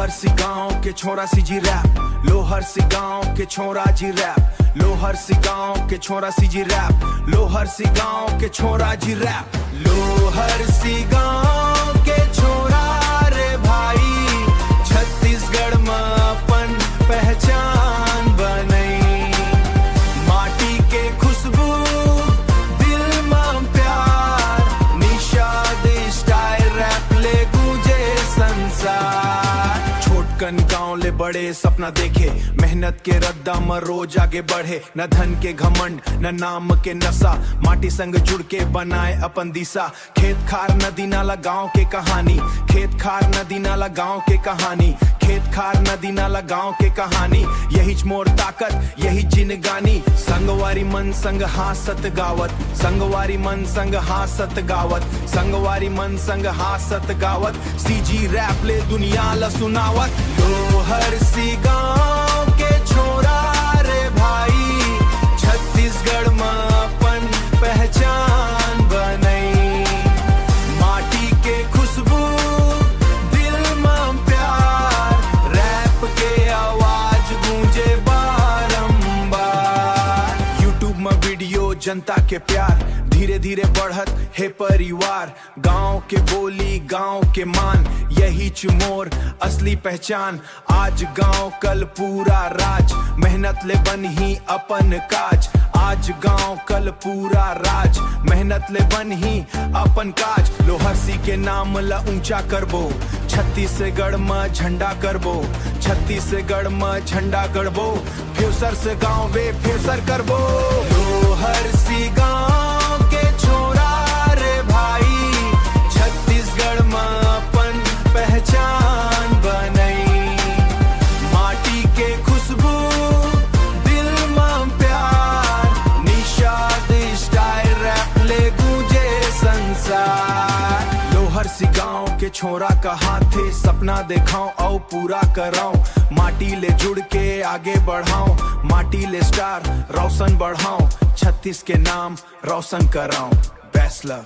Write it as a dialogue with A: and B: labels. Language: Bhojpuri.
A: लोहर सी गांव के छोरा सी जी रैप, लोहर सी गांव के छोरा जी रैप, लोहर सी गांव के छोरा सी जी रैप, लोहर सी गांव के छोरा जी रैप, लोहर सी गांव के छोरा रे भाई, छत्तीसगढ़ में अपन पहचान बनई, माटी के खुशबू दिल में प्यार, निषाद स्टाइल रैप ले गूंजे संसार। छोटकन गांव ले बड़े सपना देखे, मेहनत के रद्दा में रोज आगे बढ़े, न धन के घमंड न नाम के नशा, माटी संग जुड़ के बनाए अपन दिशा। खेत खार नदी नाला गांव के कहानी, खेत खार नदी नाला गांव के कहानी, खेत खार नदी नाला गांव के कहानी, यही मोर ताकत यही जिनगानी। संगवारी मन संग हासत गावत, संगवारी मन संग हासत गावत, संगवारी मन संग हासत गावत, सीजी रैप ले दुनिया ला सुनावत। लोहर सी गांव के छोरा रे भाई, छत्तीसगढ़ में अपन पहचान बनई, माटी के खुशबू दिल में प्यार, रैप के आवाज गूंजे बारंबार। यूट्यूब में वीडियो जनता के प्यार, धीरे धीरे बढ़त है परिवार, गांव के बोली गांव के मान, यही मोर असली पहचान। आज गांव कल पूरा राज, मेहनत ले बन ही अपन काज, आज गांव कल पूरा राज, मेहनत ले बन ही अपन काज। लोहर सी के नाम ला ऊंचा करबो, छत्तीसगढ़ में झंडा करबो, छत्तीसगढ़ में झंडा करबो, फ्यूसर से गांव वे फ्यूसर करबो। लोहर सी गांव के छोरा रे भाई, छत्तीसगढ़ में अपन पहचान बनई, माटी के खुशबू दिल में प्यार, निषाद स्टाइल रैप ले गूंजे संसार। लोहर सी गांव के छोरा का हाथे सपना देखाऊं और पूरा कराऊं, माटी ले जुड़ के आगे बढ़ाऊं, माटी ले स्टार रोशन बढ़ाऊं, छत्तीस के नाम रोशन कराऊं। Best luck.